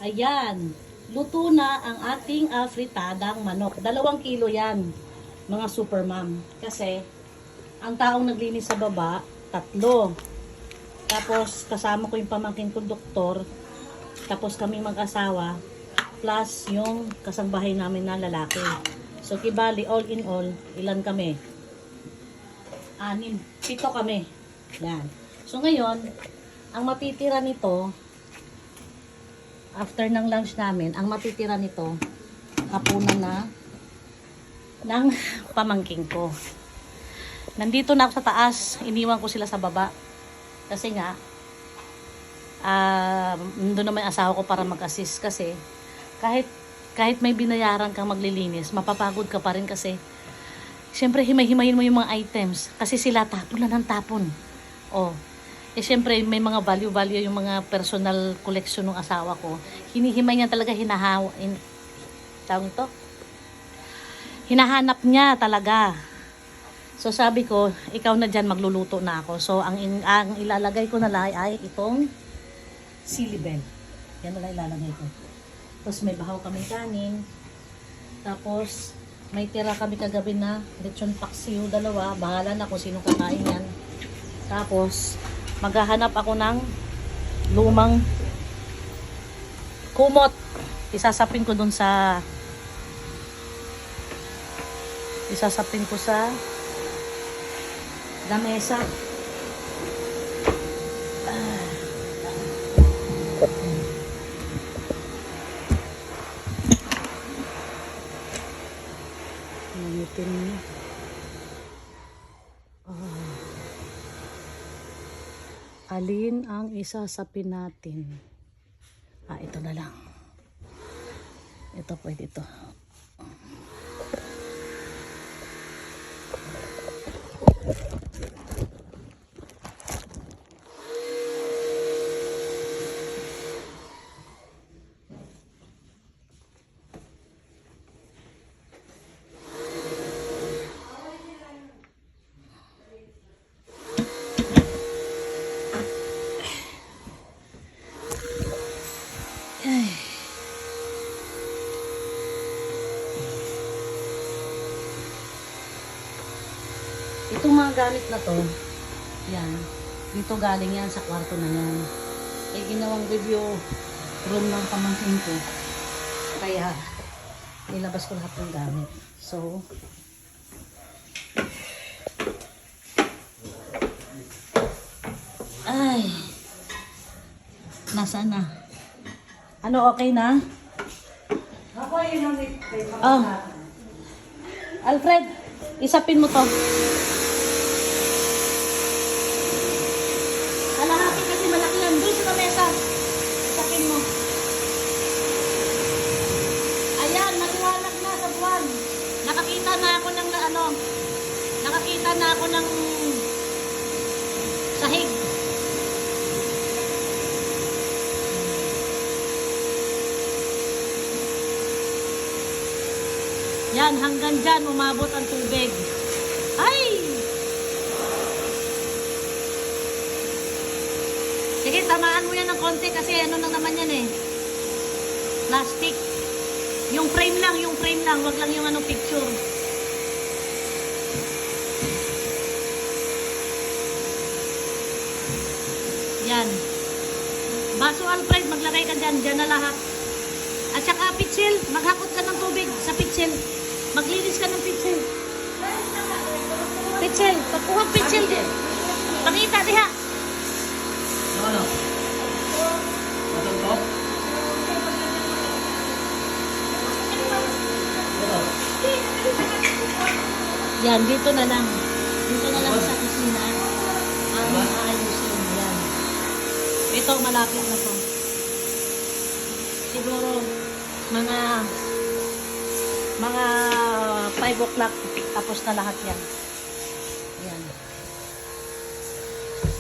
Ayan, luto na ang ating fritadang manok. 2 kilo yan, mga super mom. Kasi, ang taong naglinis sa baba, 3. Tapos, kasama ko yung pamangkin ko doktor. Tapos kami mag-asawa, plus yung kasangbahay namin na lalaki. So, kibali, all in all, ilan kami? 6, 7 kami. Yan. So, ngayon, ang matitira nito, after ng lunch namin, ang matitira nito, hapunan na ng pamangking ko. Nandito na ako sa taas, iniwan ko sila sa baba. Kasi nga, nandun naman yung asawa ko para mag-assist kasi kahit may binayaran kang maglilinis, mapapagod ka pa rin kasi syempre himay-himayin mo yung mga items kasi sila tapon na ng tapon. Syempre may mga value yung mga personal collection ng asawa ko. Hinihimay niya talaga, hinahanap niya talaga. So sabi ko, ikaw na dyan, magluluto na ako. So ang ilalagay ko na lang ay itong silibel. Yan na lang ilalagay ko. Tapos may bahaw kami kanin. Tapos may tira kami kagabi na lechon paksiw 2. Bahala na kung sino kakain yan. Tapos maghahanap ako ng lumang kumot. Isasapin ko sa lamesa. Namitin niya. Alin ang isasapin natin? Ito na lang. Ito pwede ito. Itong mga gamit na to, yan, dito galing yan sa kwarto na yan. Ginawang review room ng pamangkin ko. Kaya, nilabas ko lahat ng gamit. So, nasaan na? Ano, okay na? Ako yun ang Alfred, isapin mo to. Kalahati kasi malaki yan. Doon sa mesa. Isapin mo. Ayan, maliwanag na sa buwan. Nakakita na ako ng sahig. Yan, hanggang dyan umabot ang tubig. Ay! Sige, tamaan mo yan ng konti kasi ano na naman yan eh. Plastic. Yung frame lang. Wag lang yung picture. Yan. Baso Alfred, maglagay ka dyan. Dyan na lahat. At saka pitsil, maghakot ka ng tubig sa pitsil. Maglinis ka ng pitsil. Pitsil, pagkuhang pitsil. Pangita diha. Ano? Matungkot? Yan, dito na lang. Dito na lang sa kusina. Ang maayusin. Yan. Ito, malapit na to. Siguro, mga 5 o'clock tapos na lahat yan.